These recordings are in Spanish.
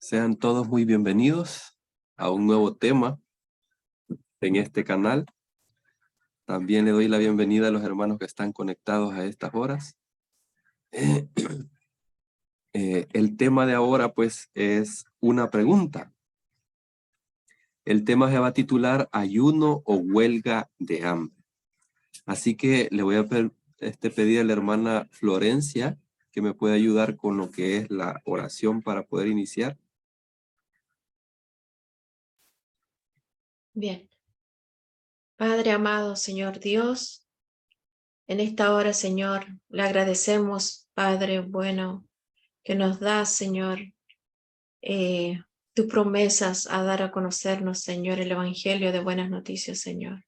Sean todos muy bienvenidos a un nuevo tema en este canal. También le doy la bienvenida a los hermanos que están conectados a estas horas. El tema de ahora pues es una pregunta. El tema se va a titular Ayuno o huelga de hambre. Así que le voy a pedir a la hermana Florencia que me pueda ayudar con lo que es la oración para poder iniciar. Bien. Padre amado, Señor Dios, en esta hora, Señor, le agradecemos, Padre bueno, que nos das, Señor, tus promesas a dar a conocernos, Señor, el Evangelio de buenas noticias, Señor.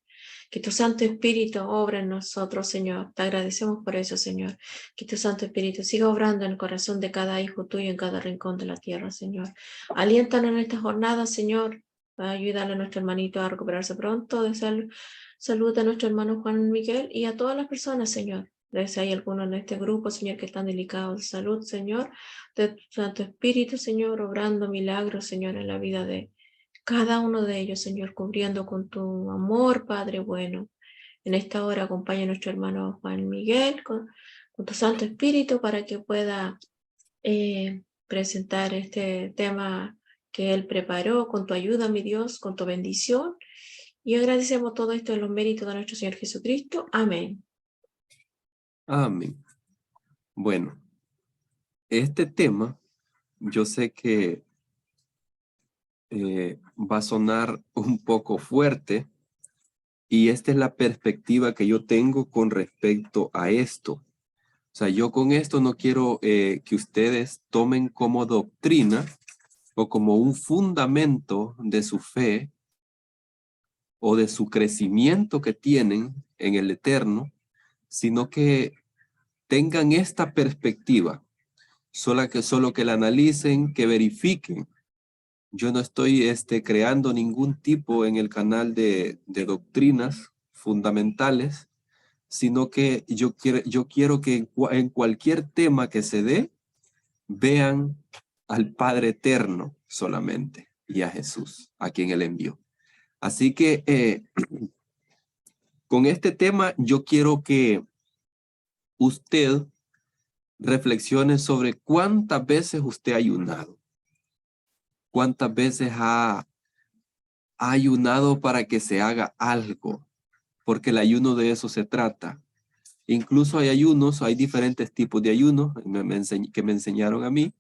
Que tu Santo Espíritu obre en nosotros, Señor. Te agradecemos por eso, Señor. Que tu Santo Espíritu siga obrando en el corazón de cada hijo tuyo en cada rincón de la tierra, Señor. Aliéntanos en esta jornada, Señor. Ayúdale a nuestro hermanito a recuperarse pronto de salud. Salud a nuestro hermano Juan Miguel y a todas las personas, Señor. Si hay algunos en este grupo, Señor, que están delicados de salud, Señor, de tu Santo Espíritu, Señor, obrando milagros, Señor, en la vida de cada uno de ellos, Señor, cubriendo con tu amor, Padre bueno. En esta hora acompaña a nuestro hermano Juan Miguel con tu Santo Espíritu para que pueda presentar este tema que él preparó con tu ayuda, mi Dios, con tu bendición. Y agradecemos todo esto en los méritos de nuestro Señor Jesucristo. Amén. Amén. Bueno, este tema yo sé que va a sonar un poco fuerte y esta es la perspectiva que yo tengo con respecto a esto. O sea, yo con esto no quiero que ustedes tomen como doctrina o como un fundamento de su fe o de su crecimiento que tienen en el Eterno, sino que tengan esta perspectiva, solo que la analicen, que verifiquen. Yo no estoy creando ningún tipo en el canal de doctrinas fundamentales, sino que yo quiero que en cualquier tema que se dé, vean al Padre Eterno solamente y a Jesús, a quien Él envió. Así que con este tema yo quiero que usted reflexione sobre cuántas veces usted ha ayunado, cuántas veces ha ayunado para que se haga algo, porque el ayuno de eso se trata. Incluso hay ayunos, hay diferentes tipos de ayunos que me enseñaron a mí.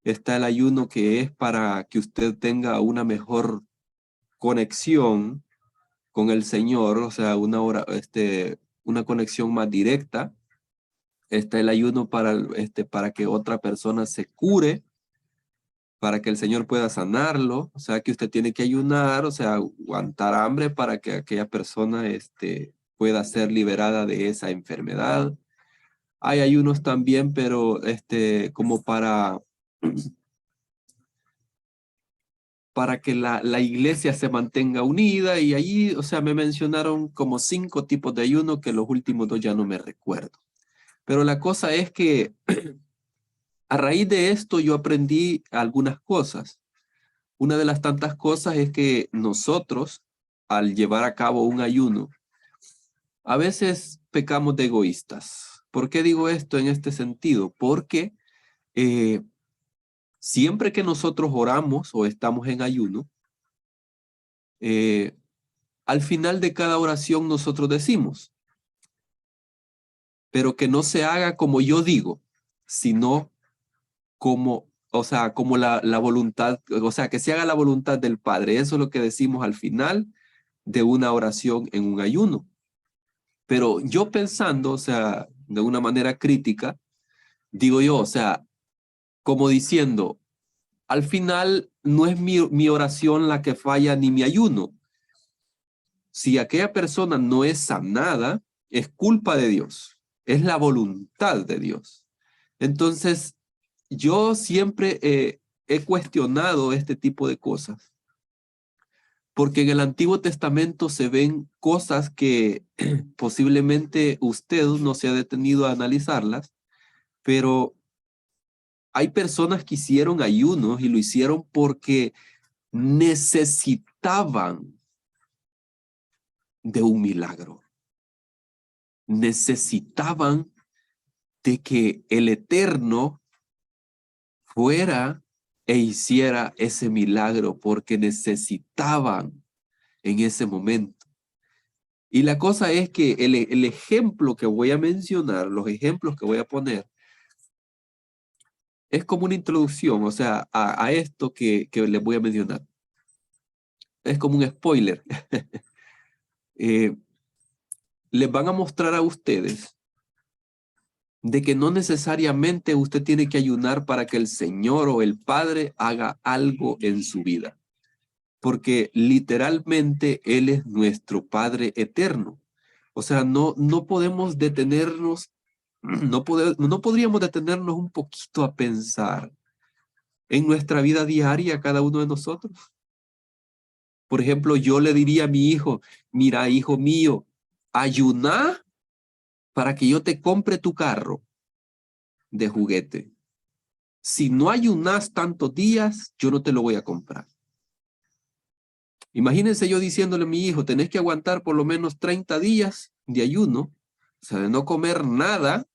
Está el ayuno que es para que usted tenga una mejor conexión con el Señor, o sea, una conexión más directa. Está el ayuno para que otra persona se cure, para que el Señor pueda sanarlo, o sea, que usted tiene que ayunar, o sea, aguantar hambre para que aquella persona pueda ser liberada de esa enfermedad. Hay ayunos también, pero como para que la iglesia se mantenga unida, y allí, o sea, me mencionaron como 5 tipos de ayuno que los últimos 2 ya no me recuerdo. Pero la cosa es que a raíz de esto yo aprendí algunas cosas. Una de las tantas cosas es que nosotros, al llevar a cabo un ayuno, a veces pecamos de egoístas. ¿Por qué digo esto en este sentido? Porque siempre que nosotros oramos o estamos en ayuno, eh, al final de cada oración nosotros decimos, pero que no se haga como yo digo, sino como, o sea, como la voluntad, o sea, que se haga la voluntad del Padre. Eso es lo que decimos al final de una oración en un ayuno. Pero yo pensando, o sea, de una manera crítica, digo yo, o sea, como diciendo, al final no es mi oración la que falla ni mi ayuno. Si aquella persona no es sanada, es culpa de Dios, es la voluntad de Dios. Entonces, yo siempre he cuestionado este tipo de cosas, porque en el Antiguo Testamento se ven cosas que posiblemente usted no se ha detenido a analizarlas, pero Hay personas que hicieron ayunos y lo hicieron porque necesitaban de un milagro. Necesitaban de que el Eterno fuera e hiciera ese milagro porque necesitaban en ese momento. Y la cosa es que el ejemplo que voy a mencionar, los ejemplos que voy a poner, es como una introducción, o sea, a esto que les voy a mencionar. Es como un spoiler. Les van a mostrar a ustedes de que no necesariamente usted tiene que ayunar para que el Señor o el Padre haga algo en su vida. Porque literalmente Él es nuestro Padre eterno. O sea, no podemos detenernos, no podríamos detenernos un poquito a pensar en nuestra vida diaria, cada uno de nosotros. Por ejemplo, yo le diría a mi hijo, mira, hijo mío, ayuná para que yo te compre tu carro de juguete. Si no ayunas tantos días, yo no te lo voy a comprar. Imagínense yo diciéndole a mi hijo, tenés que aguantar por lo menos 30 días de ayuno, o sea, de no comer nada,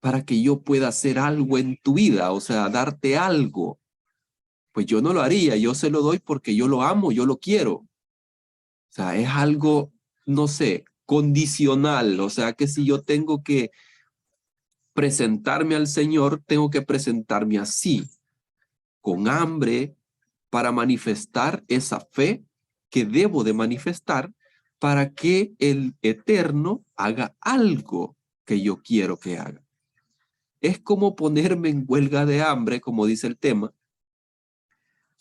para que yo pueda hacer algo en tu vida, o sea, darte algo. Pues yo no lo haría, yo se lo doy porque yo lo amo, yo lo quiero. O sea, es algo, no sé, condicional, o sea, que si yo tengo que presentarme al Señor, tengo que presentarme así, con hambre, para manifestar esa fe que debo de manifestar para que el Eterno haga algo que yo quiero que haga. Es como ponerme en huelga de hambre, como dice el tema,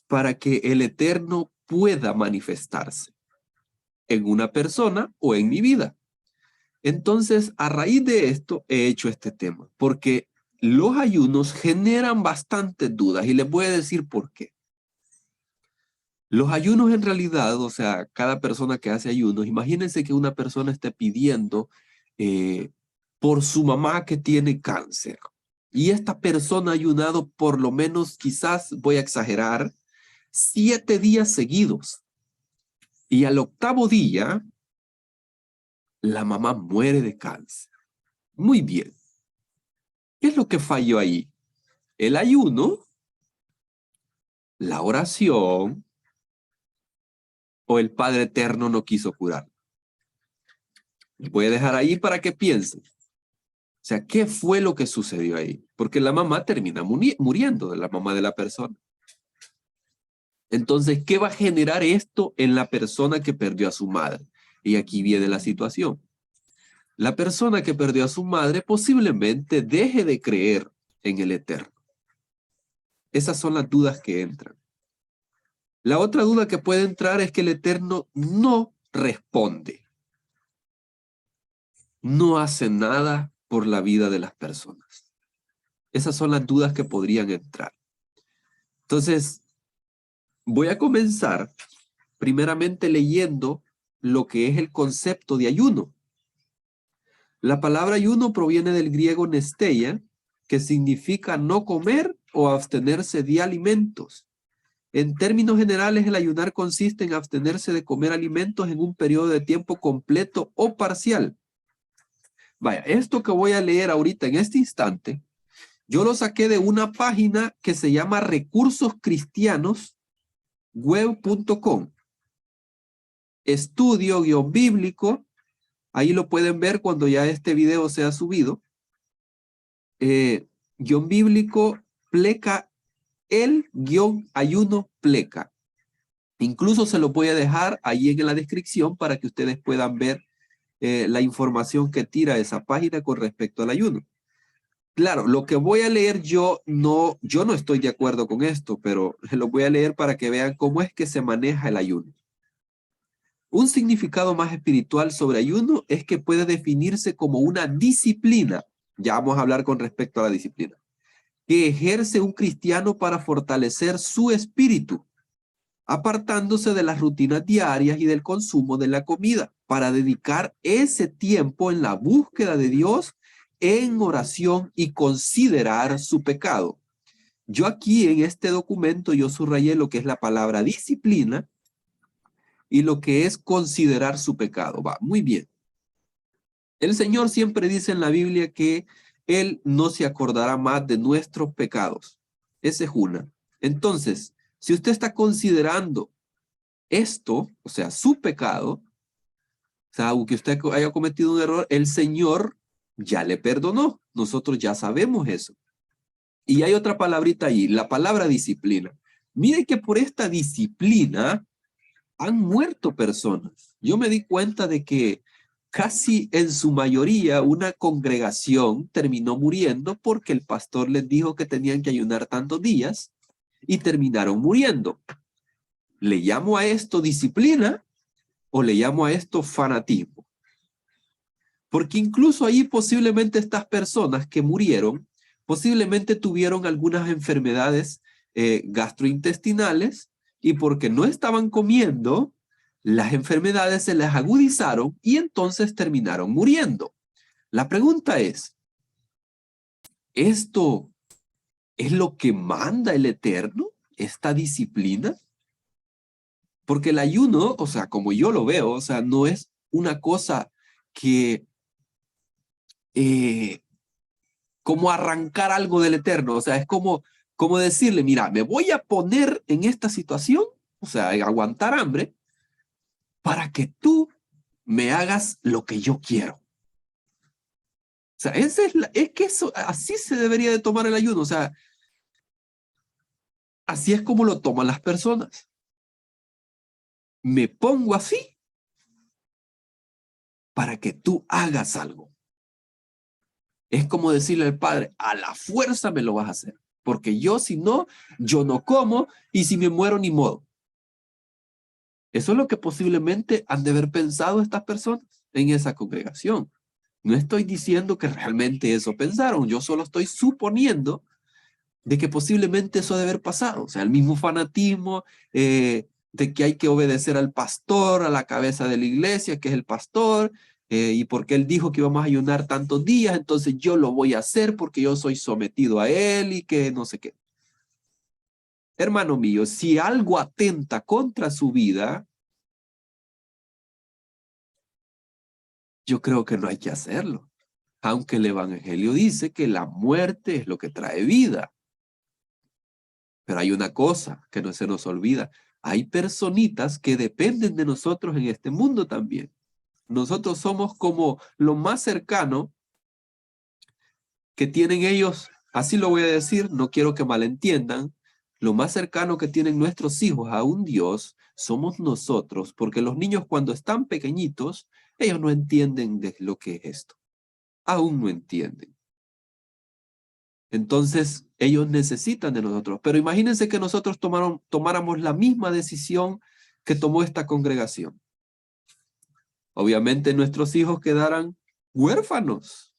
para que el Eterno pueda manifestarse en una persona o en mi vida. Entonces, a raíz de esto, he hecho este tema, porque los ayunos generan bastantes dudas y les voy a decir por qué. Los ayunos en realidad, o sea, cada persona que hace ayunos, imagínense que una persona esté pidiendo por su mamá que tiene cáncer. Y esta persona ha ayunado por lo menos, quizás voy a exagerar, 7 días seguidos. Y al 8º día, la mamá muere de cáncer. Muy bien. ¿Qué es lo que falló ahí? El ayuno, la oración o el Padre Eterno no quiso curar. Voy a dejar ahí para que piensen. O sea, ¿qué fue lo que sucedió ahí? Porque la mamá termina muriendo, la mamá de la persona. Entonces, ¿qué va a generar esto en la persona que perdió a su madre? Y aquí viene la situación. La persona que perdió a su madre posiblemente deje de creer en el Eterno. Esas son las dudas que entran. La otra duda que puede entrar es que el Eterno no responde. No hace nada por la vida de las personas. Esas son las dudas que podrían entrar. Entonces, voy a comenzar primeramente leyendo lo que es el concepto de ayuno. La palabra ayuno proviene del griego nesteia, que significa no comer o abstenerse de alimentos. En términos generales, el ayunar consiste en abstenerse de comer alimentos en un periodo de tiempo completo o parcial. Vaya, esto que voy a leer ahorita en este instante, yo lo saqué de una página que se llama recursoscristianosweb.com. Estudio bíblico, ahí lo pueden ver cuando ya este video sea subido. Guión bíblico, pleca, ayuno pleca. Incluso se lo voy a dejar ahí en la descripción para que ustedes puedan ver la información que tira esa página con respecto al ayuno. Claro, lo que voy a leer yo no estoy de acuerdo con esto, pero lo voy a leer para que vean cómo es que se maneja el ayuno. Un significado más espiritual sobre ayuno es que puede definirse como una disciplina. Ya vamos a hablar con respecto a la disciplina. Que ejerce un cristiano para fortalecer su espíritu, apartándose de las rutinas diarias y del consumo de la comida, para dedicar ese tiempo en la búsqueda de Dios, en oración y considerar su pecado. Yo aquí en este documento yo subrayé lo que es la palabra disciplina y lo que es considerar su pecado. Va, muy bien. El Señor siempre dice en la Biblia que Él no se acordará más de nuestros pecados. Esa es una. Entonces, si usted está considerando esto, o sea, su pecado, o sea, aunque usted haya cometido un error, el Señor ya le perdonó. Nosotros ya sabemos eso. Y hay otra palabrita ahí, la palabra disciplina. Mire que por esta disciplina han muerto personas. Yo me di cuenta de que casi en su mayoría una congregación terminó muriendo porque el pastor les dijo que tenían que ayunar tantos días y terminaron muriendo. ¿Le llamo a esto disciplina o le llamo a esto fanatismo? Porque incluso ahí posiblemente estas personas que murieron, posiblemente tuvieron algunas enfermedades gastrointestinales y porque no estaban comiendo, las enfermedades se les agudizaron y entonces terminaron muriendo. La pregunta es, ¿esto es lo que manda el Eterno? ¿Esta disciplina? Porque el ayuno, o sea, como yo lo veo, o sea, no es una cosa que como arrancar algo del Eterno, o sea, es como decirle, mira, me voy a poner en esta situación, o sea, aguantar hambre, para que tú me hagas lo que yo quiero. O sea, es que eso, así se debería de tomar el ayuno, o sea, así es como lo toman las personas. Me pongo así para que tú hagas algo. Es como decirle al padre, a la fuerza me lo vas a hacer, porque yo si no, yo no como, y si me muero ni modo. Eso es lo que posiblemente han de haber pensado estas personas en esa congregación. No estoy diciendo que realmente eso pensaron, yo solo estoy suponiendo de que posiblemente eso debe haber pasado. O sea, el mismo fanatismo de que hay que obedecer al pastor, a la cabeza de la iglesia, que es el pastor, y porque él dijo que íbamos a ayunar tantos días, entonces yo lo voy a hacer porque yo soy sometido a él y que no sé qué. Hermano mío, si algo atenta contra su vida, yo creo que no hay que hacerlo. Aunque el Evangelio dice que la muerte es lo que trae vida. Pero hay una cosa que no se nos olvida. Hay personitas que dependen de nosotros en este mundo también. Nosotros somos como lo más cercano que tienen ellos, así lo voy a decir, no quiero que malentiendan, lo más cercano que tienen nuestros hijos a un Dios somos nosotros, porque los niños cuando están pequeñitos, ellos no entienden de lo que es esto. Aún no entienden. Entonces, ellos necesitan de nosotros. Pero imagínense que nosotros tomáramos la misma decisión que tomó esta congregación. Obviamente nuestros hijos quedarán huérfanos.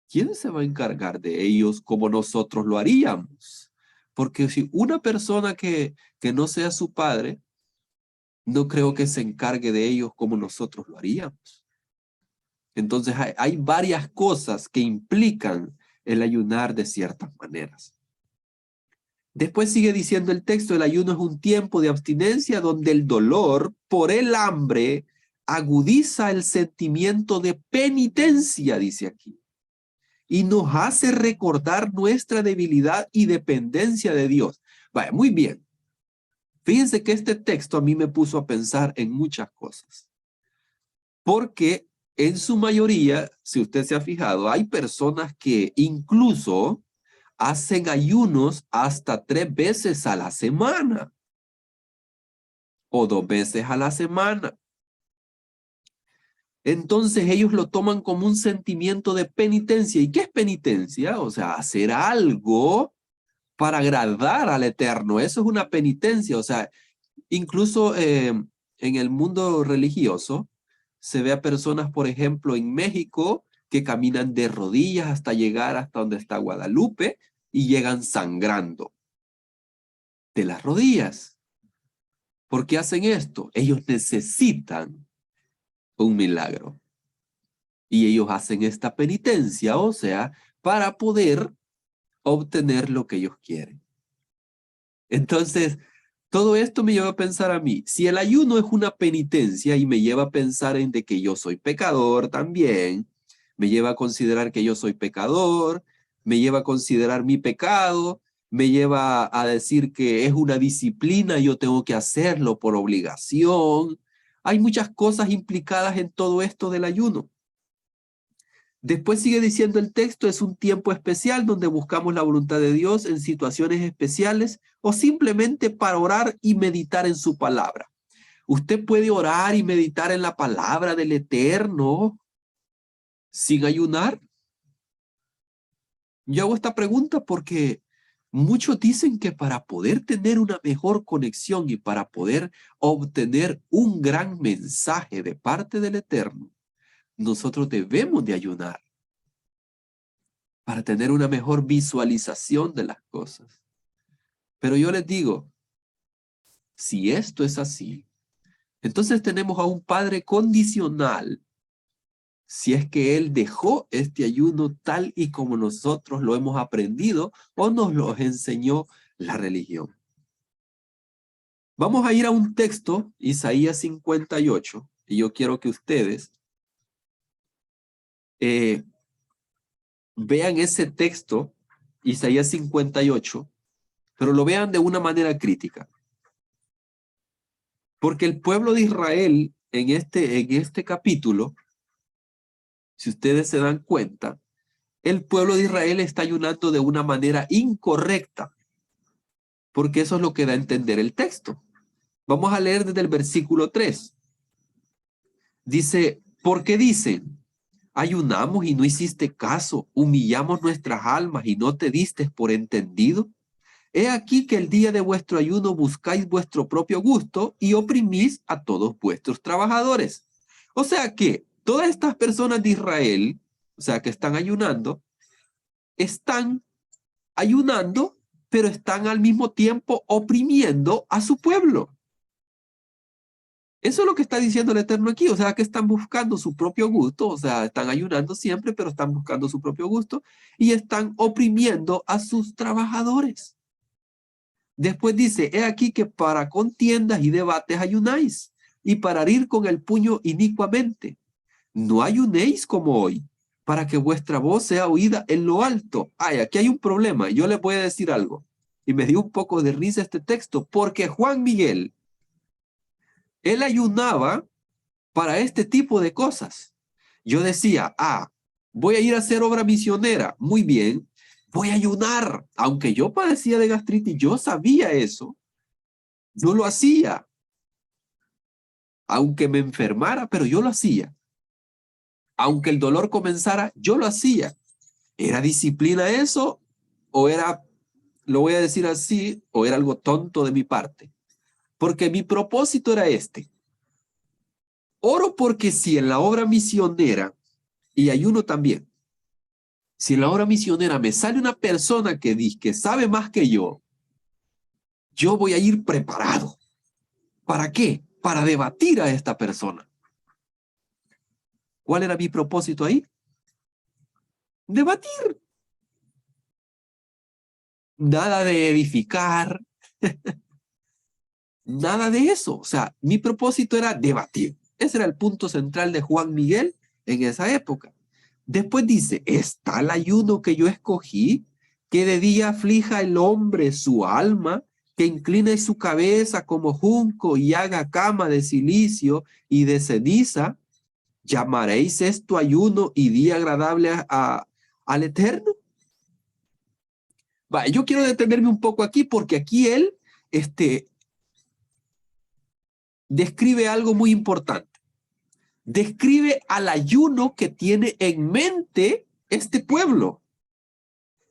¿Quién se va a encargar de ellos como nosotros lo haríamos? Porque si una persona que no sea su padre, no creo que se encargue de ellos como nosotros lo haríamos. Entonces hay varias cosas que implican el ayunar de ciertas maneras. Después sigue diciendo el texto, el ayuno es un tiempo de abstinencia donde el dolor por el hambre agudiza el sentimiento de penitencia, dice aquí, y nos hace recordar nuestra debilidad y dependencia de Dios. Vaya, muy bien. Fíjense que este texto a mí me puso a pensar en muchas cosas, porque en su mayoría, si usted se ha fijado, hay personas que incluso hacen ayunos hasta 3 veces a la semana o 2 veces a la semana. Entonces ellos lo toman como un sentimiento de penitencia. ¿Y qué es penitencia? O sea, hacer algo para agradar al Eterno. Eso es una penitencia. O sea, incluso en el mundo religioso se ve a personas, por ejemplo, en México que caminan de rodillas hasta llegar hasta donde está Guadalupe y llegan sangrando de las rodillas. ¿Por qué hacen esto? Ellos necesitan un milagro. Y ellos hacen esta penitencia, o sea, para poder obtener lo que ellos quieren. Entonces, todo esto me lleva a pensar a mí, si el ayuno es una penitencia y me lleva a pensar en de que yo soy pecador también, me lleva a considerar que yo soy pecador, me lleva a considerar mi pecado, me lleva a decir que es una disciplina, yo tengo que hacerlo por obligación. Hay muchas cosas implicadas en todo esto del ayuno. Después sigue diciendo el texto, es un tiempo especial donde buscamos la voluntad de Dios en situaciones especiales o simplemente para orar y meditar en su palabra. Usted puede orar y meditar en la palabra del Eterno sin ayunar. Yo hago esta pregunta porque muchos dicen que para poder tener una mejor conexión y para poder obtener un gran mensaje de parte del Eterno, nosotros debemos de ayunar para tener una mejor visualización de las cosas. Pero yo les digo, si esto es así, entonces tenemos a un Padre condicional, si es que Él dejó este ayuno tal y como nosotros lo hemos aprendido o nos lo enseñó la religión. Vamos a ir a un texto, Isaías 58, y yo quiero que ustedes vean ese texto, Isaías 58, pero lo vean de una manera crítica. Porque el pueblo de Israel en este capítulo, si ustedes se dan cuenta, el pueblo de Israel está ayunando de una manera incorrecta, porque eso es lo que da a entender el texto. Vamos a leer desde el versículo 3. Dice, porque dicen, ayunamos y no hiciste caso, humillamos nuestras almas y no te diste por entendido. He aquí que el día de vuestro ayuno buscáis vuestro propio gusto y oprimís a todos vuestros trabajadores. O sea que todas estas personas de Israel, o sea que están ayunando, pero están al mismo tiempo oprimiendo a su pueblo. Eso es lo que está diciendo el Eterno aquí, o sea que están buscando su propio gusto, o sea, están ayunando siempre, pero están buscando su propio gusto y están oprimiendo a sus trabajadores. Después dice, he aquí que para contiendas y debates ayunáis, y para herir con el puño inicuamente. No ayunéis como hoy, para que vuestra voz sea oída en lo alto. Ay, aquí hay un problema, yo les voy a decir algo. Y me dio un poco de risa este texto, porque Juan Miguel, él ayunaba para este tipo de cosas. Yo decía, voy a ir a hacer obra misionera. Muy bien, voy a ayunar. Aunque yo padecía de gastritis, yo sabía eso. Yo lo hacía. Aunque me enfermara, pero yo lo hacía. Aunque el dolor comenzara, yo lo hacía. ¿Era disciplina eso? ¿O era, lo voy a decir así, o era algo tonto de mi parte? Porque mi propósito era este. Oro porque si en la obra misionera, y ayuno también, si en la obra misionera me sale una persona que dice que sabe más que yo voy a ir preparado. ¿Para qué? Para debatir a esta persona. ¿Cuál era mi propósito ahí? Debatir. Nada de edificar, nada de eso. O sea, mi propósito era debatir. Ese era el punto central de Juan Miguel en esa época. Después dice, está el ayuno que yo escogí, que de día aflija el hombre su alma, que incline su cabeza como junco y haga cama de silicio y de ceniza. ¿Llamaréis esto ayuno y día agradable al Eterno? Va, yo quiero detenerme un poco aquí porque aquí él describe algo muy importante. Describe al ayuno que tiene en mente este pueblo.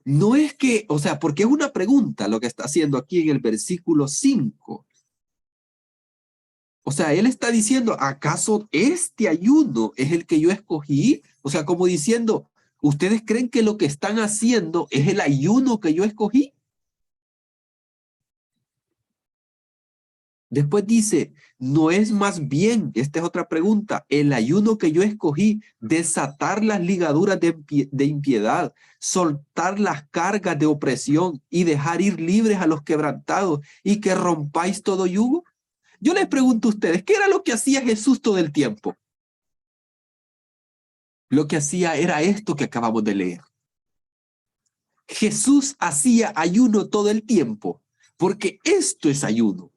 No es que, o sea, porque es una pregunta lo que está haciendo aquí en el versículo 5. O sea, él está diciendo, ¿acaso este ayuno es el que yo escogí? O sea, como diciendo, ¿ustedes creen que lo que están haciendo es el ayuno que yo escogí? Después dice, ¿no es más bien, esta es otra pregunta, el ayuno que yo escogí, desatar las ligaduras de impiedad, soltar las cargas de opresión y dejar ir libres a los quebrantados y que rompáis todo yugo? Yo les pregunto a ustedes, ¿qué era lo que hacía Jesús todo el tiempo? Lo que hacía era esto que acabamos de leer. Jesús hacía ayuno todo el tiempo, porque esto es ayuno.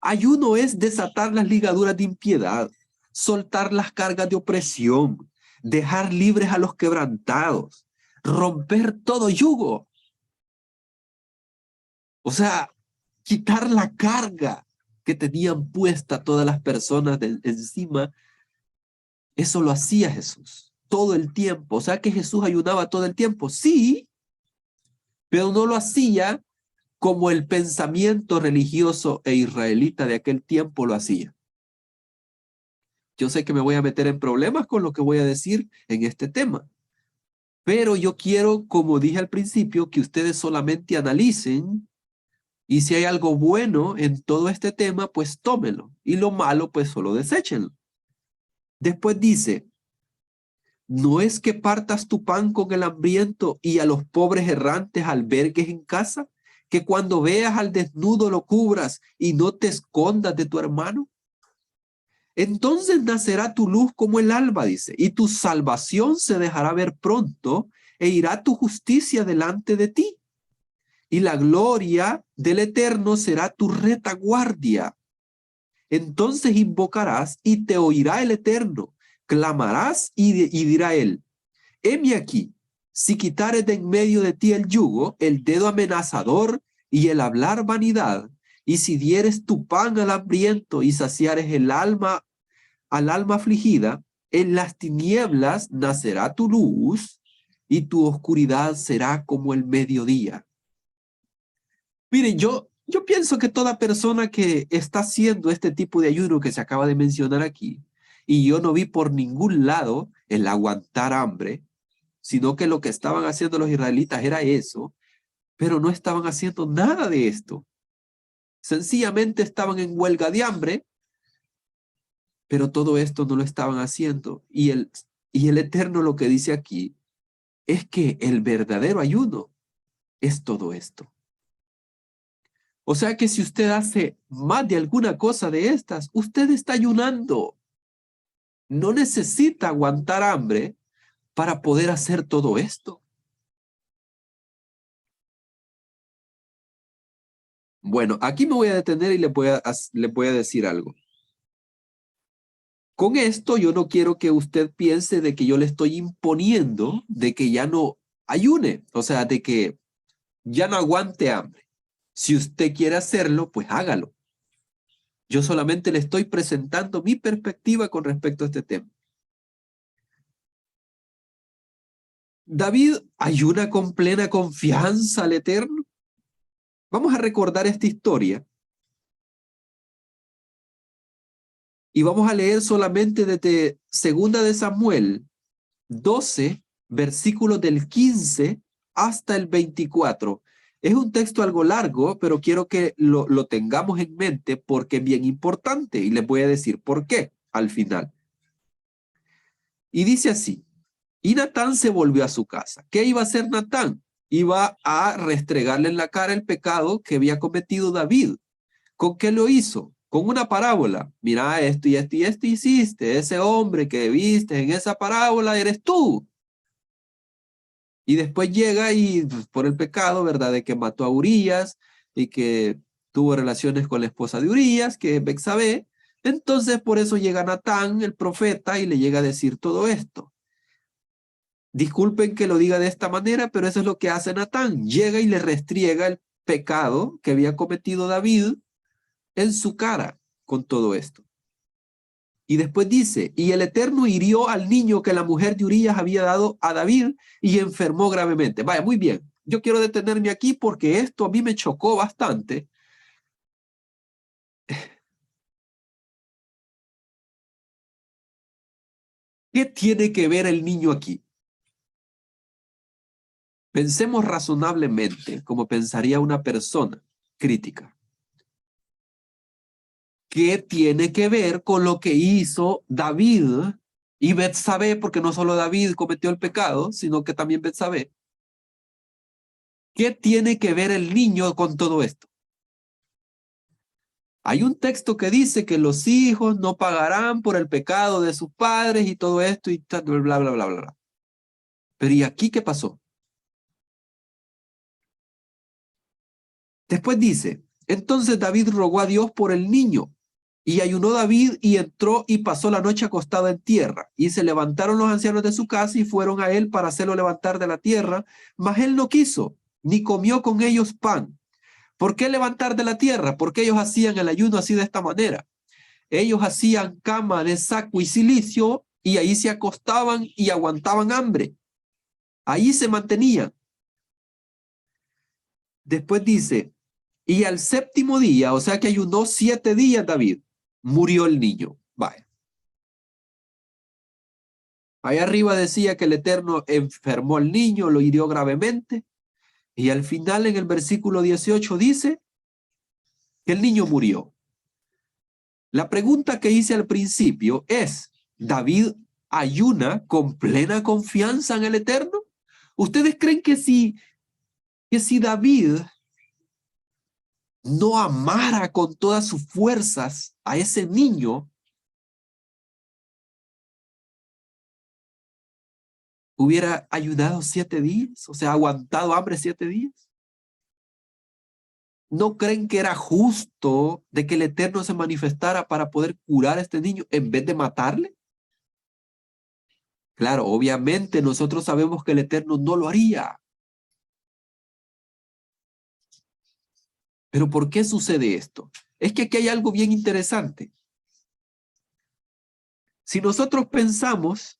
Ayuno es desatar las ligaduras de impiedad, soltar las cargas de opresión, dejar libres a los quebrantados, romper todo yugo. O sea, quitar la carga que tenían puesta todas las personas encima. Eso lo hacía Jesús todo el tiempo. O sea que Jesús ayunaba todo el tiempo. Sí, pero no lo hacía como el pensamiento religioso e israelita de aquel tiempo lo hacía. Yo sé que me voy a meter en problemas con lo que voy a decir en este tema, pero yo quiero, como dije al principio, que ustedes solamente analicen y si hay algo bueno en todo este tema, pues tómenlo y lo malo, pues solo deséchenlo. Después dice, ¿no es que partas tu pan con el hambriento y a los pobres errantes albergues en casa? Que cuando veas al desnudo lo cubras y no te escondas de tu hermano. Entonces nacerá tu luz como el alba, dice, y tu salvación se dejará ver pronto, e irá tu justicia delante de ti. Y la gloria del Eterno será tu retaguardia. Entonces invocarás y te oirá el Eterno. Clamarás y dirá él, heme aquí, si quitares de en medio de ti el yugo, el dedo amenazador y el hablar vanidad, y si dieres tu pan al hambriento y saciares el alma al alma afligida, en las tinieblas nacerá tu luz y tu oscuridad será como el mediodía. Miren, yo pienso que toda persona que está haciendo este tipo de ayuno que se acaba de mencionar aquí, y yo no vi por ningún lado el aguantar hambre, sino que lo que estaban haciendo los israelitas era eso, pero no estaban haciendo nada de esto. Sencillamente estaban en huelga de hambre, pero todo esto no lo estaban haciendo. Y el Eterno lo que dice aquí es que el verdadero ayuno es todo esto. O sea que si usted hace más de alguna cosa de estas, usted está ayunando. No necesita aguantar hambre para poder hacer todo esto. Bueno, aquí me voy a detener y le voy a decir algo. Con esto yo no quiero que usted piense de que yo le estoy imponiendo de que ya no ayune, o sea, de que ya no aguante hambre. Si usted quiere hacerlo, pues hágalo. Yo solamente le estoy presentando mi perspectiva con respecto a este tema. David ayuna con plena confianza al Eterno. Vamos a recordar esta historia y vamos a leer solamente desde 2 de Samuel 12, versículos del 15 hasta el 24. Es un texto algo largo, pero quiero que lo tengamos en mente porque es bien importante y les voy a decir por qué al final. Y dice así, y Natán se volvió a su casa. ¿Qué iba a hacer Natán? Iba a restregarle en la cara el pecado que había cometido David. ¿Con qué lo hizo? Con una parábola. Mira, esto y esto y esto hiciste. Ese hombre que viste en esa parábola eres tú. Y después llega y pues, por el pecado, ¿verdad? De que mató a Urías y que tuvo relaciones con la esposa de Urías, que es Bexabé. Entonces por eso llega Natán, el profeta, y le llega a decir todo esto. Disculpen que lo diga de esta manera, pero eso es lo que hace Natán. Llega y le restriega el pecado que había cometido David en su cara con todo esto. Y después dice, y el Eterno hirió al niño que la mujer de Urías había dado a David y enfermó gravemente. Vaya, muy bien. Yo quiero detenerme aquí porque esto a mí me chocó bastante. ¿Qué tiene que ver el niño aquí? Pensemos razonablemente, como pensaría una persona crítica. ¿qué tiene que ver con lo que hizo David y Betsabé? Porque no solo David cometió el pecado, sino que también Betsabé. ¿Qué tiene que ver el niño con todo esto? Hay un texto que dice que los hijos no pagarán por el pecado de sus padres y todo esto y bla, bla, bla, bla, bla. Pero ¿y aquí qué pasó? Después dice, entonces David rogó a Dios por el niño, y ayunó David y entró y pasó la noche acostado en tierra. Y se levantaron los ancianos de su casa y fueron a él para hacerlo levantar de la tierra, mas él no quiso, ni comió con ellos pan. ¿Por qué levantar de la tierra? Porque ellos hacían el ayuno así de esta manera. Ellos hacían cama de saco y cilicio y ahí se acostaban y aguantaban hambre. Ahí se mantenían. Después dice, y al séptimo día, o sea que ayunó 7 días David, murió el niño. Vaya. Ahí arriba decía que el Eterno enfermó al niño, lo hirió gravemente. Y al final en el versículo 18 dice que el niño murió. La pregunta que hice al principio es, ¿David ayuna con plena confianza en el Eterno? ¿Ustedes creen que si David no amara con todas sus fuerzas a ese niño, hubiera ayunado 7 días? O sea, aguantado hambre 7 días. ¿No creen que era justo de que el Eterno se manifestara para poder curar a este niño en vez de matarle? Claro, obviamente nosotros sabemos que el Eterno no lo haría. Pero ¿por qué sucede esto? Es que aquí hay algo bien interesante. Si nosotros pensamos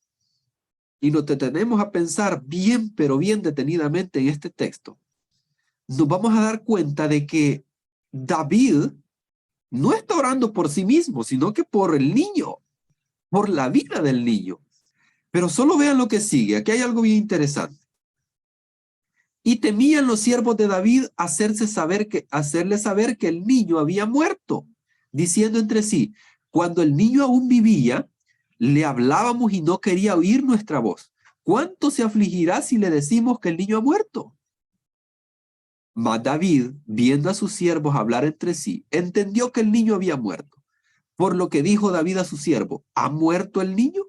y nos detenemos a pensar bien, pero bien detenidamente en este texto, nos vamos a dar cuenta de que David no está orando por sí mismo, sino que por el niño, por la vida del niño. Pero solo vean lo que sigue. Aquí hay algo bien interesante. Y temían los siervos de David hacerle saber que el niño había muerto, diciendo entre sí, cuando el niño aún vivía, le hablábamos y no quería oír nuestra voz. ¿Cuánto se afligirá si le decimos que el niño ha muerto? Mas David, viendo a sus siervos hablar entre sí, entendió que el niño había muerto. Por lo que dijo David a su siervo, ¿ha muerto el niño?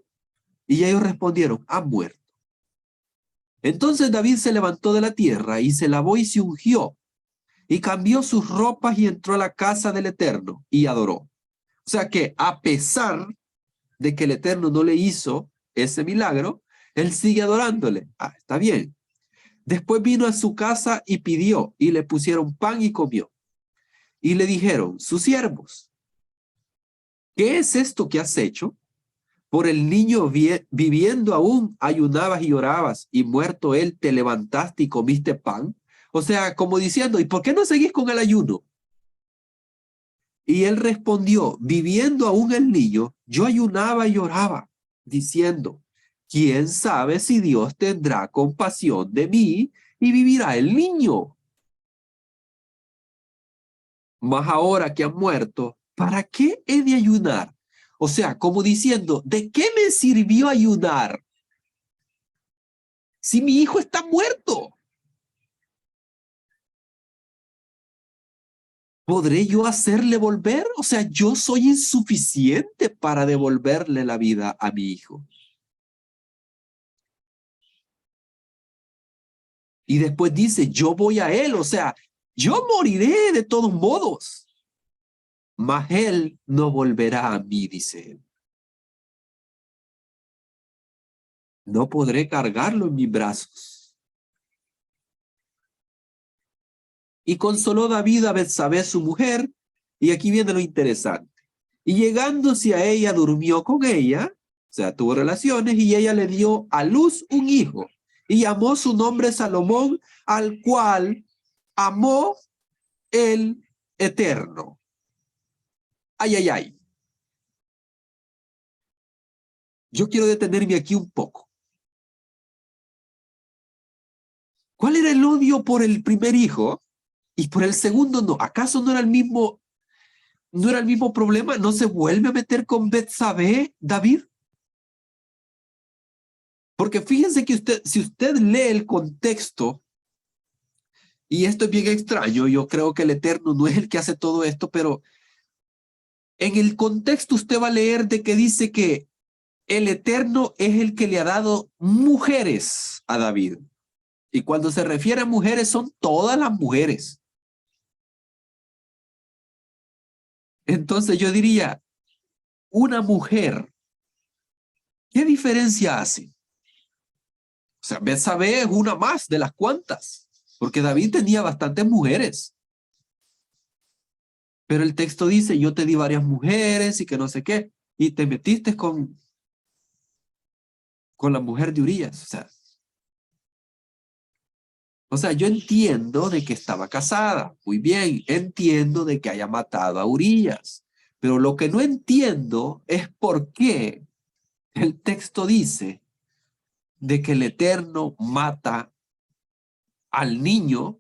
Y ellos respondieron, ha muerto. Entonces David se levantó de la tierra y se lavó y se ungió y cambió sus ropas y entró a la casa del Eterno y adoró. O sea que a pesar de que el Eterno no le hizo ese milagro, él sigue adorándole. Ah, está bien. Después vino a su casa y pidió y le pusieron pan y comió. Y le dijeron sus siervos, ¿qué es esto que has hecho? Por el niño viviendo aún ayunabas y orabas, y muerto él te levantaste y comiste pan. O sea, como diciendo, ¿y por qué no seguís con el ayuno? Y él respondió, viviendo aún el niño, yo ayunaba y oraba, diciendo, ¿quién sabe si Dios tendrá compasión de mí y vivirá el niño? Mas ahora que ha muerto, ¿para qué he de ayunar? O sea, como diciendo, ¿de qué me sirvió ayunar si mi hijo está muerto? ¿Podré yo hacerle volver? O sea, yo soy insuficiente para devolverle la vida a mi hijo. Y después dice, yo voy a él, o sea, yo moriré de todos modos, mas él no volverá a mí, dice él. No podré cargarlo en mis brazos. Y consoló David a Betsabé, su mujer, y aquí viene lo interesante. Y llegándose a ella, durmió con ella, o sea, tuvo relaciones, y ella le dio a luz un hijo, y llamó su nombre Salomón, al cual amó el Eterno. Ay, ay, ay. Yo quiero detenerme aquí un poco. ¿Cuál era el odio por el primer hijo y por el segundo no? ¿Acaso no era el mismo ¿No era el mismo problema? ¿No se vuelve a meter con Betsabé, David? Porque fíjense que si usted lee el contexto, y esto es bien extraño, yo creo que el Eterno no es el que hace todo esto, pero en el contexto usted va a leer de que dice que el Eterno es el que le ha dado mujeres a David. Y cuando se refiere a mujeres, son todas las mujeres. Entonces yo diría, una mujer, ¿qué diferencia hace? O sea, Betsabé es una más de las cuantas, porque David tenía bastantes mujeres. Pero el texto dice, yo te di varias mujeres y que no sé qué, y te metiste con la mujer de Urías. O sea, yo entiendo de que estaba casada, muy bien, entiendo de que haya matado a Urías, pero lo que no entiendo es por qué el texto dice de que el Eterno mata al niño,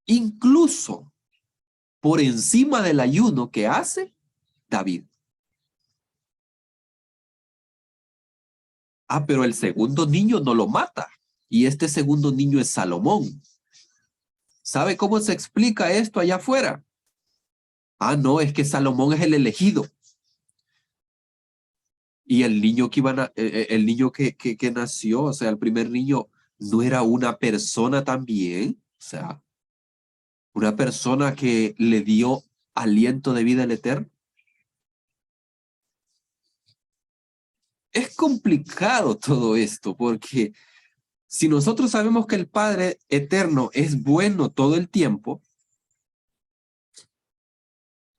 incluso por encima del ayuno que hace David. Ah, pero el segundo niño no lo mata, y este segundo niño es Salomón. ¿Sabe cómo se explica esto allá afuera? Ah, no, es que Salomón es el elegido. Y el niño que el niño que nació, o sea, el primer niño, no era una persona también, o sea, una persona que le dio aliento de vida al Eterno. Es complicado todo esto, porque si nosotros sabemos que el Padre Eterno es bueno todo el tiempo,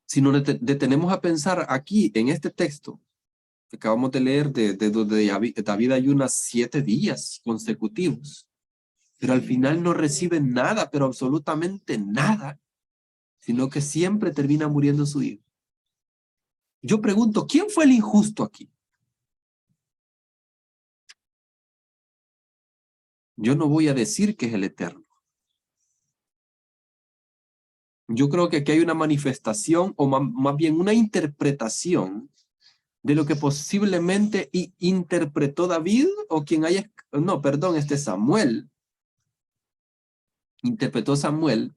si nos detenemos a pensar aquí en este texto que acabamos de leer, de donde David ayuna 7 días consecutivos, pero al final no recibe nada, pero absolutamente nada, sino que siempre termina muriendo su hijo. Yo pregunto, ¿quién fue el injusto aquí? Yo no voy a decir que es el Eterno. Yo creo que aquí hay una manifestación, o más bien una interpretación de lo que posiblemente interpretó David, o quien haya, no, perdón, Samuel, interpretó Samuel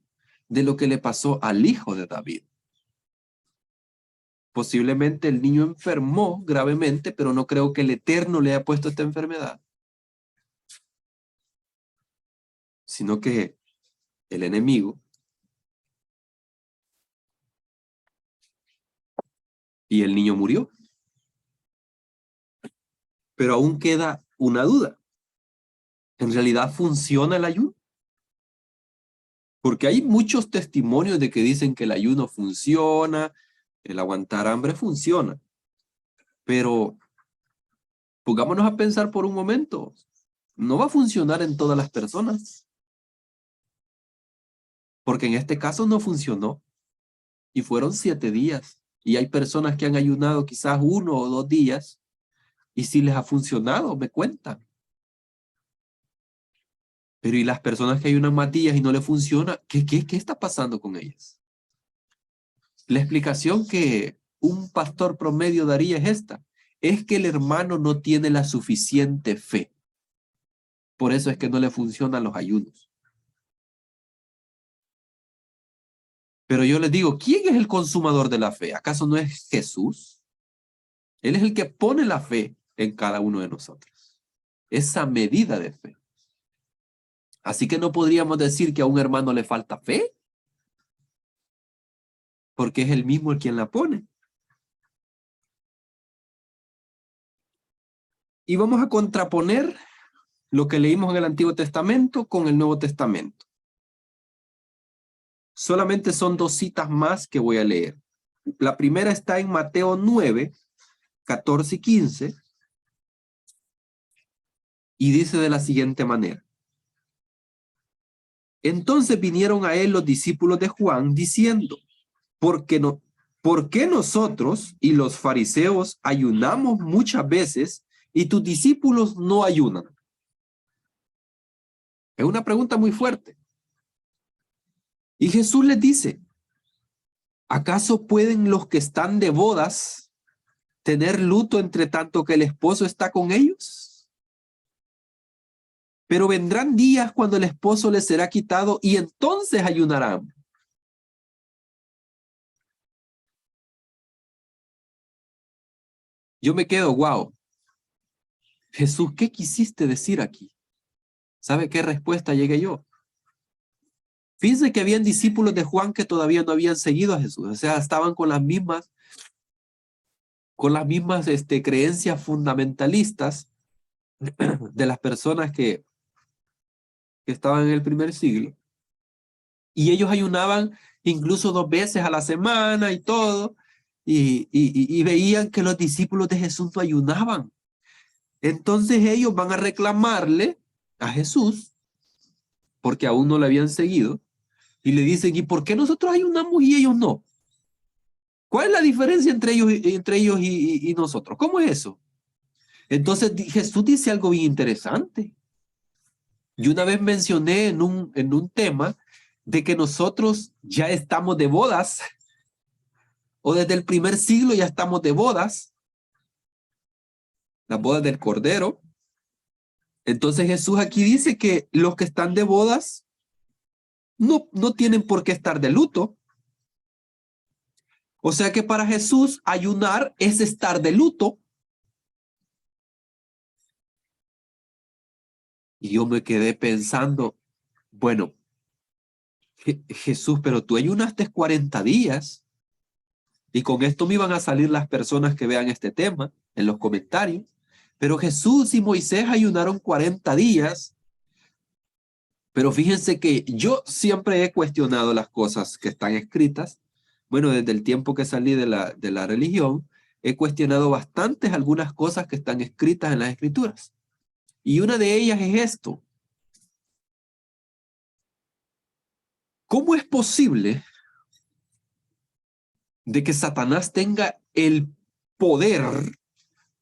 de lo que le pasó al hijo de David. Posiblemente el niño enfermó gravemente, pero no creo que el Eterno le haya puesto esta enfermedad, sino que el enemigo, y el niño murió. Pero aún queda una duda. ¿En realidad funciona el ayuno? Porque hay muchos testimonios de que dicen que el ayuno funciona, el aguantar hambre funciona. Pero pongámonos a pensar por un momento. No va a funcionar en todas las personas. Porque en este caso no funcionó. Y fueron 7 días. Y hay personas que han ayunado quizás 1 o 2 días. Y si les ha funcionado, me cuentan. Pero ¿y las personas que ayunan más días y no les funciona? ¿Qué está pasando con ellas? La explicación que un pastor promedio daría es esta. Es que el hermano no tiene la suficiente fe. Por eso es que no le funcionan los ayunos. Pero yo les digo, ¿quién es el consumador de la fe? ¿Acaso no es Jesús? Él es el que pone la fe en cada uno de nosotros. Esa medida de fe. Así que no podríamos decir que a un hermano le falta fe, porque es el mismo el quien la pone. Y vamos a contraponer lo que leímos en el Antiguo Testamento con el Nuevo Testamento. Solamente son 2 citas más que voy a leer. La primera está en Mateo 9, 14 y 15, y dice de la siguiente manera. Entonces vinieron a él los discípulos de Juan diciendo, ¿por qué nosotros y los fariseos ayunamos muchas veces y tus discípulos no ayunan? Es una pregunta muy fuerte. Y Jesús les dice, ¿Acaso pueden los que están de bodas tener luto entre tanto que el esposo está con ellos? Pero vendrán días cuando el esposo les será quitado y entonces ayunarán. Yo me quedo, wow. Jesús, ¿qué quisiste decir aquí? ¿Sabe qué respuesta llegué yo? Fíjense que habían discípulos de Juan que todavía no habían seguido a Jesús. O sea, estaban con las mismas creencias fundamentalistas de las personas que estaban en el primer siglo. Y ellos ayunaban incluso 2 veces a la semana y todo. Y veían que los discípulos de Jesús no ayunaban. Entonces ellos van a reclamarle a Jesús, porque aún no le habían seguido, y le dicen, ¿y por qué nosotros ayunamos y ellos no? ¿Cuál es la diferencia entre ellos y nosotros? ¿Cómo es eso? Entonces Jesús dice algo bien interesante. Yo una vez mencioné en un tema de que nosotros ya estamos de bodas, o desde el primer siglo ya estamos de bodas, las bodas del Cordero. Entonces Jesús aquí dice que los que están de bodas no tienen por qué estar de luto. O sea que para Jesús ayunar es estar de luto. Y yo me quedé pensando, bueno, Jesús, pero tú ayunaste 40 días y con esto me iban a salir las personas que vean este tema en los comentarios. Pero Jesús y Moisés ayunaron 40 días. Pero fíjense que yo siempre he cuestionado las cosas que están escritas. Bueno, desde el tiempo que salí de la religión, he cuestionado bastantes algunas cosas que están escritas en las escrituras. Y una de ellas es esto. ¿Cómo es posible de que Satanás tenga el poder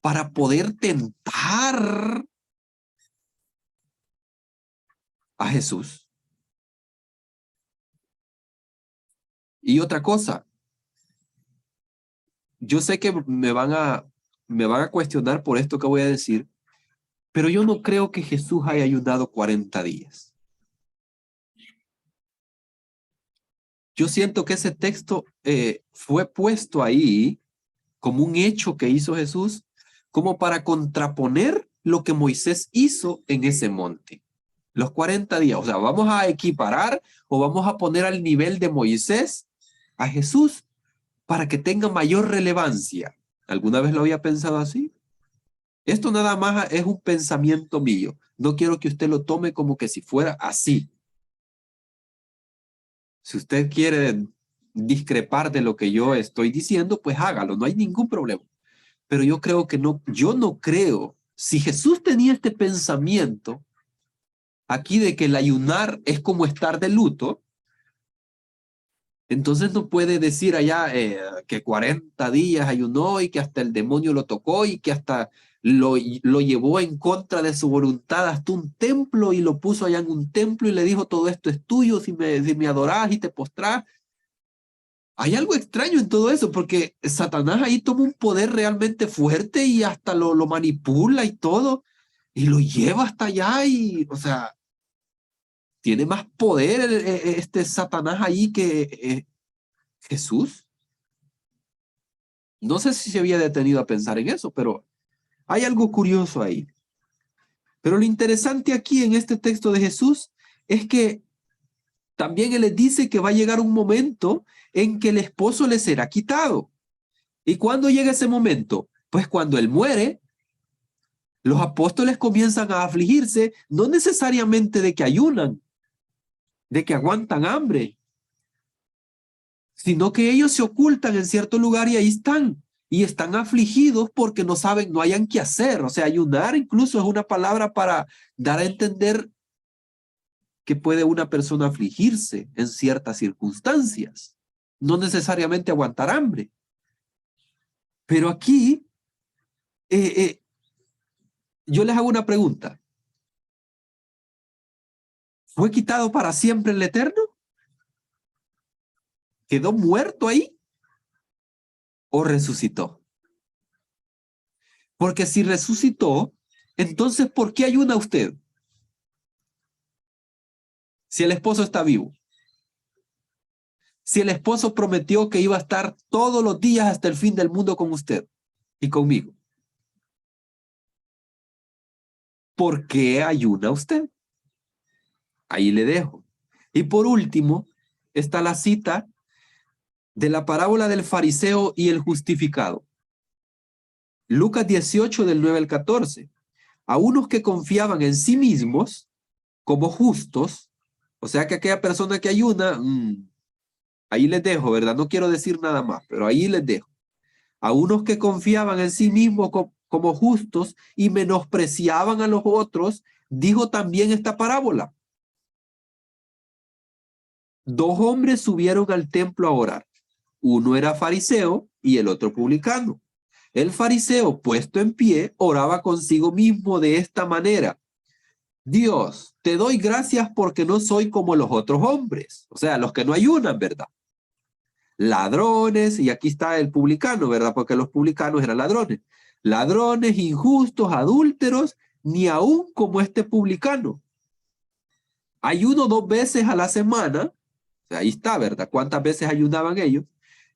para poder tentar a Jesús? Y otra cosa, yo sé que me van a cuestionar por esto que voy a decir, pero yo no creo que Jesús haya ayunado 40 días. Yo siento que ese texto fue puesto ahí como un hecho que hizo Jesús, como para contraponer lo que Moisés hizo en ese monte. Los 40 días, o sea, vamos a equiparar o vamos a poner al nivel de Moisés a Jesús para que tenga mayor relevancia. ¿Alguna vez lo había pensado así? Esto nada más es un pensamiento mío. No quiero que usted lo tome como que si fuera así. Si usted quiere discrepar de lo que yo estoy diciendo, pues hágalo, no hay ningún problema. Pero yo creo que no, yo no creo. Si Jesús tenía este pensamiento aquí de que el ayunar es como estar de luto, entonces no puede decir allá que 40 días ayunó y que hasta el demonio lo tocó y que hasta lo llevó en contra de su voluntad hasta un templo y lo puso allá en un templo y le dijo todo esto es tuyo si me adorás y te postrás. Hay algo extraño en todo eso porque Satanás ahí toma un poder realmente fuerte y hasta lo manipula y todo y lo lleva hasta allá y, o sea, tiene más poder este Satanás ahí que Jesús. No sé si se había detenido a pensar en eso, pero hay algo curioso ahí. Pero lo interesante aquí en este texto de Jesús es que también Él les dice que va a llegar un momento en que el esposo le será quitado. ¿Y cuándo llega ese momento? Pues cuando Él muere, los apóstoles comienzan a afligirse, no necesariamente de que ayunan, de que aguantan hambre, sino que ellos se ocultan en cierto lugar y ahí están. Y están afligidos porque no saben, no hayan qué hacer. O sea, ayunar incluso es una palabra para dar a entender que puede una persona afligirse en ciertas circunstancias. No necesariamente aguantar hambre. Pero aquí, yo les hago una pregunta. ¿Fue quitado para siempre el Eterno? ¿Quedó muerto ahí o resucitó? Porque si resucitó, entonces ¿por qué ayuna usted? Si el esposo está vivo. Si el esposo prometió que iba a estar todos los días hasta el fin del mundo con usted y conmigo. ¿Por qué ayuna usted? Ahí le dejo. Y por último, está la cita de la parábola del fariseo y el justificado. Lucas 18 del 9 al 14. A unos que confiaban en sí mismos como justos, o sea que aquella persona que ayuna, ahí les dejo, ¿verdad? No quiero decir nada más, pero ahí les dejo. A unos que confiaban en sí mismos como justos y menospreciaban a los otros, dijo también esta parábola. Dos hombres subieron al templo a orar. Uno era fariseo y el otro publicano. El fariseo, puesto en pie, oraba consigo mismo de esta manera: Dios, te doy gracias porque no soy como los otros hombres, o sea, los que no ayunan, ¿verdad? Ladrones, y aquí está el publicano, ¿verdad? Porque los publicanos eran ladrones. Ladrones, injustos, adúlteros, ni aún como este publicano. Ayuno 2 veces a la semana, o sea, ahí está, ¿verdad? ¿Cuántas veces ayunaban ellos?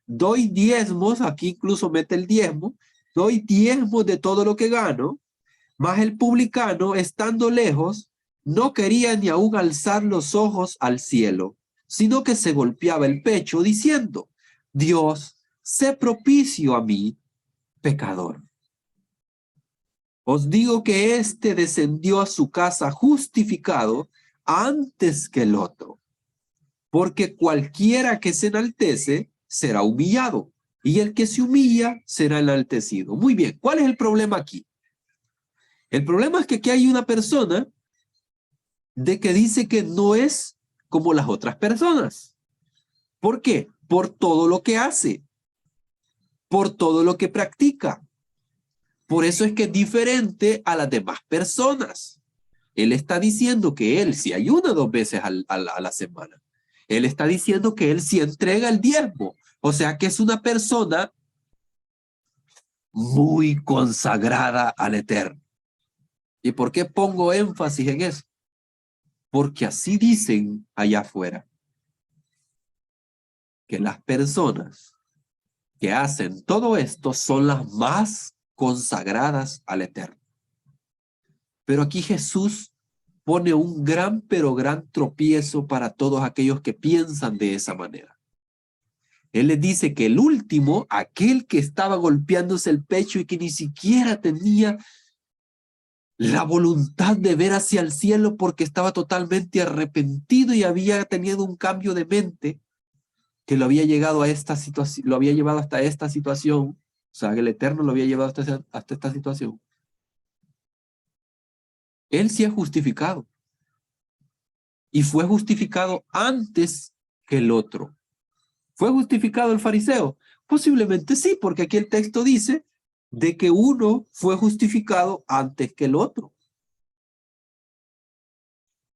Doy diezmos, aquí incluso mete el diezmo, doy diezmos de todo lo que gano, mas el publicano, estando lejos, no quería ni aún alzar los ojos al cielo, sino que se golpeaba el pecho diciendo: Dios, sé propicio a mí, pecador. Os digo que éste descendió a su casa justificado antes que el otro, porque cualquiera que se enaltece será humillado, y el que se humilla será enaltecido. Muy bien, ¿cuál es el problema aquí? El problema es que aquí hay una persona de que dice que no es como las otras personas. ¿Por qué? Por todo lo que hace, por todo lo que practica. Por eso es que es diferente a las demás personas. Él está diciendo que él sí ayuna 2 veces a la semana. Él está diciendo que él sí entrega el diezmo. O sea que es una persona muy consagrada al Eterno. ¿Y por qué pongo énfasis en eso? Porque así dicen allá afuera, que las personas que hacen todo esto son las más consagradas al Eterno. Pero aquí Jesús pone un gran pero gran tropiezo para todos aquellos que piensan de esa manera. Él les dice que el último, aquel que estaba golpeándose el pecho y que ni siquiera tenía la voluntad de ver hacia el cielo porque estaba totalmente arrepentido y había tenido un cambio de mente, que lo había llegado a esta situación, lo había llevado hasta esta situación, o sea, que el Eterno lo había llevado hasta esta situación. Él sí es justificado. Y fue justificado antes que el otro. ¿Fue justificado el fariseo? Posiblemente sí, porque aquí el texto dice de que uno fue justificado antes que el otro.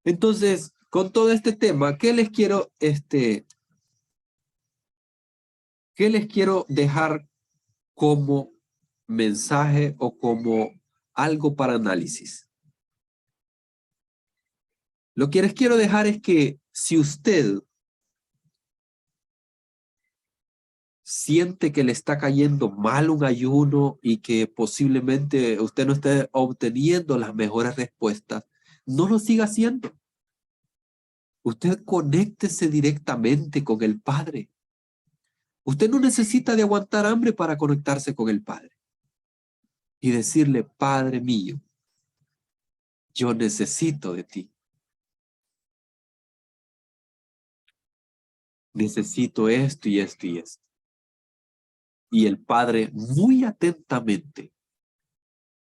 Entonces, con todo este tema, ¿qué les quiero dejar como mensaje o como algo para análisis? Lo que les quiero dejar es que si usted siente que le está cayendo mal un ayuno y que posiblemente usted no esté obteniendo las mejores respuestas, no lo siga haciendo. Usted conéctese directamente con el Padre. Usted no necesita de aguantar hambre para conectarse con el Padre y decirle: Padre mío, yo necesito de ti. Necesito esto y esto y esto. Y el Padre, muy atentamente,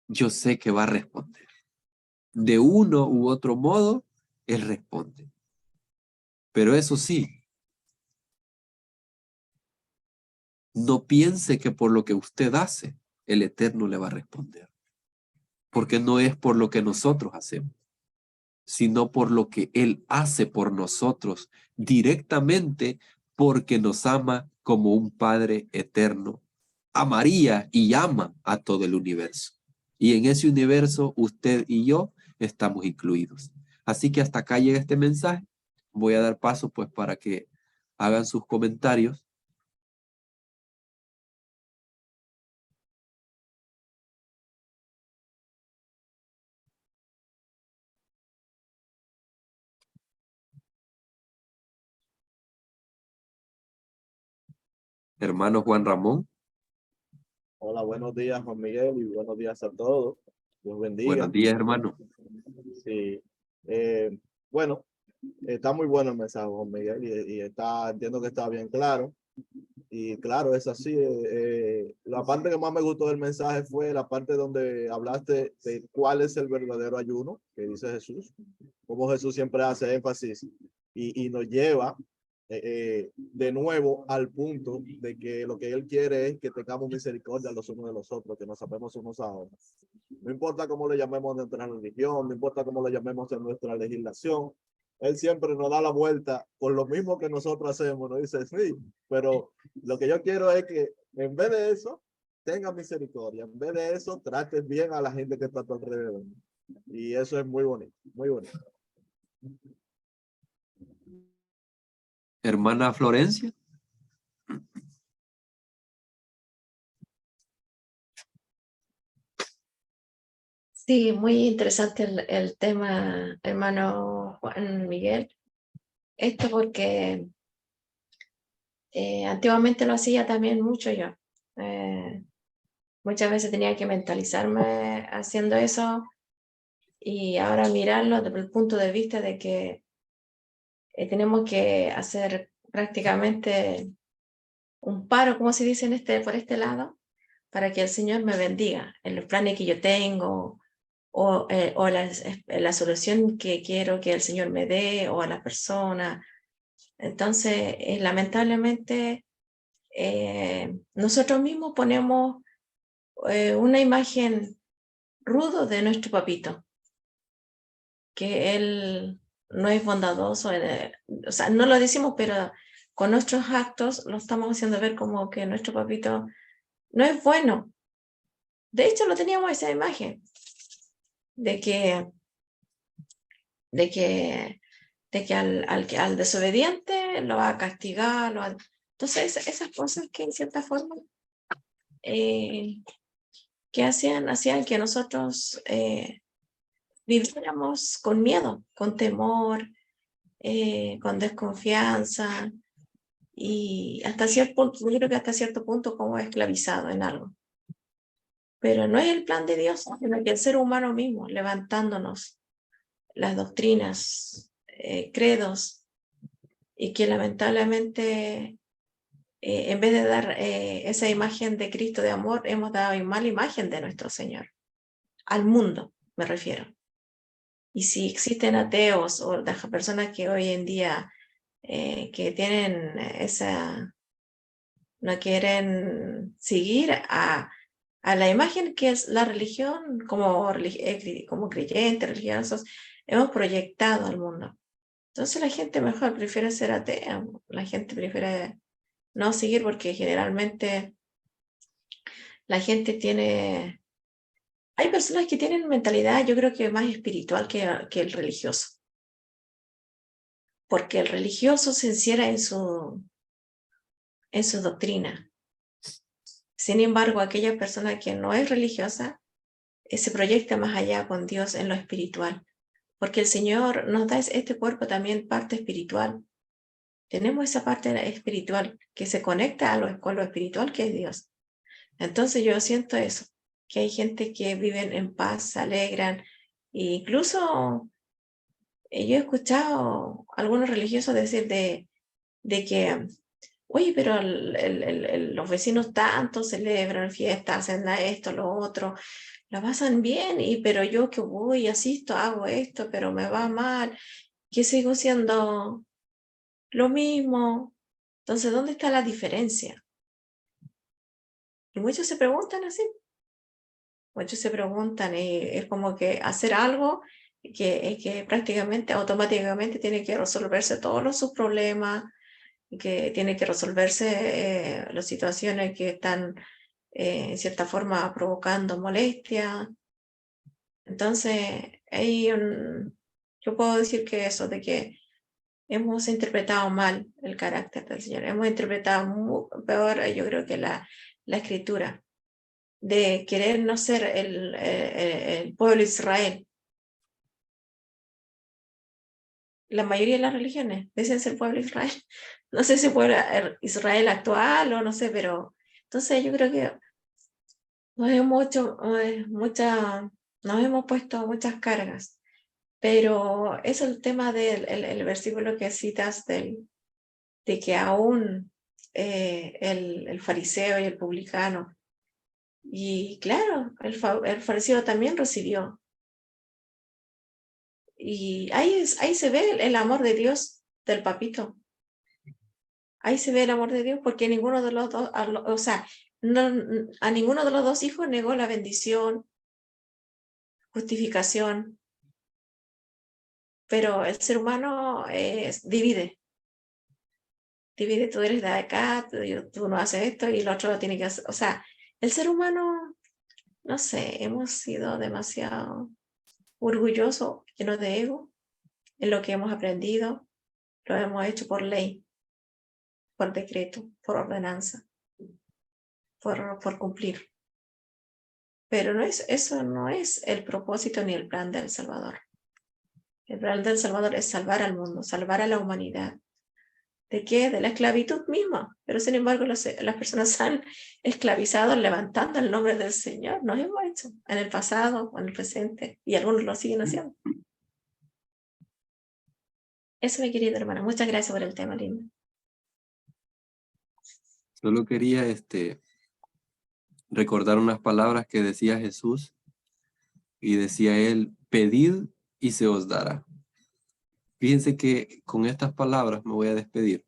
yo sé que va a responder. De uno u otro modo, Él responde. Pero eso sí, no piense que por lo que usted hace, el Eterno le va a responder. Porque no es por lo que nosotros hacemos, sino por lo que Él hace por nosotros directamente porque nos ama como un Padre eterno. Amaría y ama a todo el universo. Y en ese universo usted y yo estamos incluidos. Así que hasta acá llega este mensaje. Voy a dar paso pues para que hagan sus comentarios. Hermano Juan Ramón, Hola, buenos días, Juan Miguel, y buenos días a todos. Dios bendiga. buenos días, hermano. Sí. Bueno, está muy bueno el mensaje, Juan Miguel, entiendo que está bien claro. Y claro, es así. La parte que más me gustó del mensaje fue la parte donde hablaste de cuál es el verdadero ayuno que dice Jesús, cómo Jesús siempre hace énfasis y nos lleva de nuevo al punto de que lo que él quiere es que tengamos misericordia los unos de los otros, que nos amemos unos a otros. No importa cómo le llamemos en nuestra religión, no importa cómo le llamemos en nuestra legislación, él siempre nos da la vuelta por lo mismo que nosotros hacemos, nos dice, sí, pero lo que yo quiero es que en vez de eso, tenga misericordia, en vez de eso, trates bien a la gente que está a tu alrededor. Y eso es muy bonito, muy bonito. Hermana Florencia. Sí, muy interesante el tema, hermano Juan Miguel. Esto porque antiguamente lo hacía también mucho yo. Muchas veces tenía que mentalizarme haciendo eso y ahora mirarlo desde el punto de vista de que tenemos que hacer prácticamente un paro, como se dice por este lado, para que el Señor me bendiga en los planes que yo tengo o la solución que quiero que el Señor me dé o a la persona. Entonces, lamentablemente, nosotros mismos ponemos una imagen rudo de nuestro papito, que él no es bondadoso, o sea, no lo decimos, pero con nuestros actos lo estamos haciendo ver como que nuestro papito no es bueno. De hecho, lo teníamos esa imagen de que, de que, de que al desobediente lo va a castigar. Entonces, esas cosas que en cierta forma que hacían que nosotros viviéramos con miedo, con temor, con desconfianza y hasta cierto punto, yo creo que hasta cierto punto como esclavizado en algo. Pero no es el plan de Dios, sino que el ser humano mismo, levantándonos las doctrinas, credos, y que lamentablemente en vez de dar esa imagen de Cristo de amor, hemos dado mala imagen de nuestro Señor, al mundo me refiero. Y si existen ateos o las personas que hoy en día que tienen no quieren seguir a la imagen que es la religión, como creyentes, religiosos, hemos proyectado al mundo. Entonces la gente mejor prefiere ser atea, la gente prefiere no seguir porque generalmente la gente hay personas que tienen mentalidad, yo creo que más espiritual que el religioso, porque el religioso se encierra en su doctrina. Sin embargo, aquella persona que no es religiosa se proyecta más allá con Dios en lo espiritual, porque el Señor nos da este cuerpo también parte espiritual. Tenemos esa parte espiritual que se conecta con lo espiritual que es Dios. Entonces yo siento eso, que hay gente que viven en paz, se alegran, e incluso yo he escuchado a algunos religiosos decir de que, oye, pero los vecinos tanto celebran fiestas, hacen esto, lo otro, la pasan bien, pero yo que voy, asisto, hago esto, pero me va mal, que sigo siendo lo mismo. Entonces, ¿dónde está la diferencia? Y muchos se preguntan así. Muchos se preguntan, es como que hacer algo que prácticamente automáticamente tiene que resolverse todos sus problemas, y que tiene que resolverse las situaciones que están en cierta forma provocando molestia. Entonces, yo puedo decir que eso, de que hemos interpretado mal el carácter del Señor, hemos interpretado peor, yo creo que la escritura, de querer no ser el pueblo de Israel. La mayoría de las religiones dicen ser pueblo de Israel. No sé si pueblo Israel actual o no sé, pero entonces yo creo que nos hemos puesto muchas cargas. Pero es el tema del el versículo que citas de que aún el fariseo y el publicano, y claro, el fariseo también recibió. Y ahí se ve el amor de Dios del papito. Ahí se ve el amor de Dios porque ninguno de los dos, o sea, a ninguno de los dos hijos negó la bendición, justificación, pero el ser humano divide, tú eres de acá, tú no haces esto y el otro lo tiene que hacer. O sea, el ser humano, no sé, hemos sido demasiado orgullosos, llenos de ego, en lo que hemos aprendido, lo hemos hecho por ley, por decreto, por ordenanza, por cumplir. Pero eso no es el propósito ni el plan del Salvador. El plan del Salvador es salvar al mundo, salvar a la humanidad. ¿De qué? De la esclavitud misma. Pero sin embargo, las personas se han esclavizado levantando el nombre del Señor. Nos hemos hecho en el pasado o en el presente. Y algunos lo siguen haciendo. Eso, mi querida hermana. Muchas gracias por el tema, linda. Solo quería recordar unas palabras que decía Jesús. Y decía él, pedid y se os dará. Fíjense que con estas palabras me voy a despedir.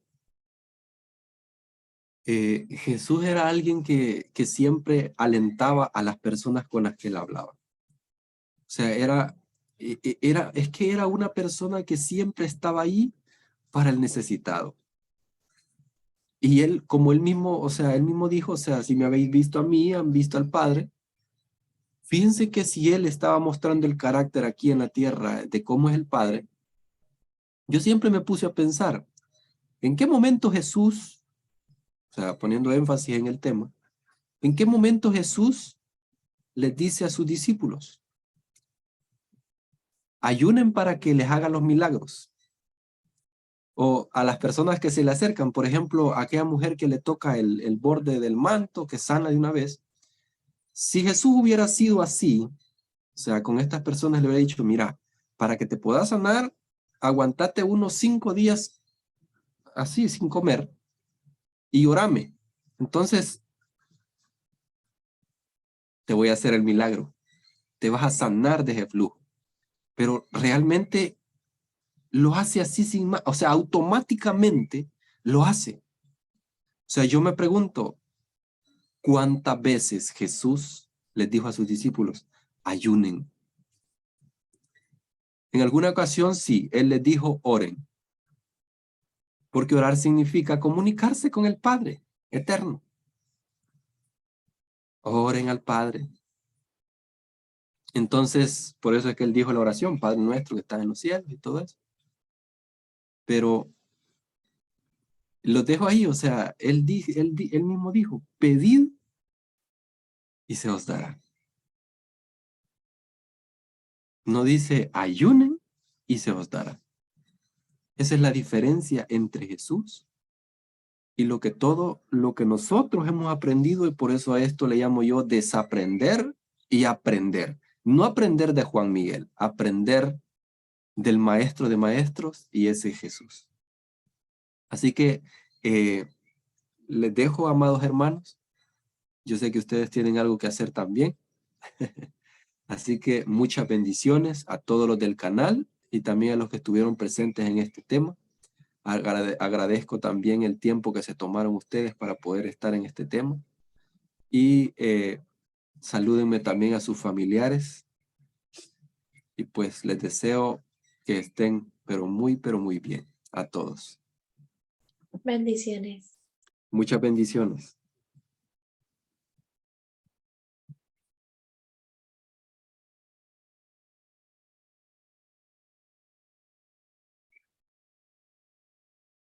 Jesús era alguien que siempre alentaba a las personas con las que él hablaba. O sea, es que era una persona que siempre estaba ahí para el necesitado. Y él, como él mismo, o sea, él mismo dijo, o sea, si me habéis visto a mí, han visto al Padre. Fíjense que si él estaba mostrando el carácter aquí en la tierra de cómo es el Padre, yo siempre me puse a pensar, ¿en qué momento Jesús, o sea, poniendo énfasis en el tema, en qué momento Jesús les dice a sus discípulos, ayunen para que les haga los milagros? O a las personas que se le acercan, por ejemplo, a aquella mujer que le toca el borde del manto, que sana de una vez. Si Jesús hubiera sido así, o sea, con estas personas le hubiera dicho, mira, para que te puedas sanar, aguantate unos 5 días así, sin comer, y orame. Entonces, te voy a hacer el milagro. Te vas a sanar de ese flujo. Pero realmente lo hace así sin más, o sea, automáticamente lo hace. O sea, yo me pregunto, ¿cuántas veces Jesús les dijo a sus discípulos, ayunen? En alguna ocasión sí, Él les dijo, oren. Porque orar significa comunicarse con el Padre eterno. Oren al Padre. Entonces, por eso es que Él dijo la oración, Padre nuestro que estás en los cielos y todo eso. Pero lo dejo ahí, o sea, él mismo dijo, pedid y se os dará. No dice, ayunen y se os dará. Esa es la diferencia entre Jesús y todo lo que nosotros hemos aprendido, y por eso a esto le llamo yo desaprender y aprender. No aprender de Juan Miguel, aprender del maestro de maestros, y ese es Jesús. Así que les dejo, amados hermanos. Yo sé que ustedes tienen algo que hacer también. Así que muchas bendiciones a todos los del canal y también a los que estuvieron presentes en este tema. Agradezco también el tiempo que se tomaron ustedes para poder estar en este tema. Y salúdenme también a sus familiares. Y pues les deseo que estén pero muy bien a todos. Bendiciones. Muchas bendiciones.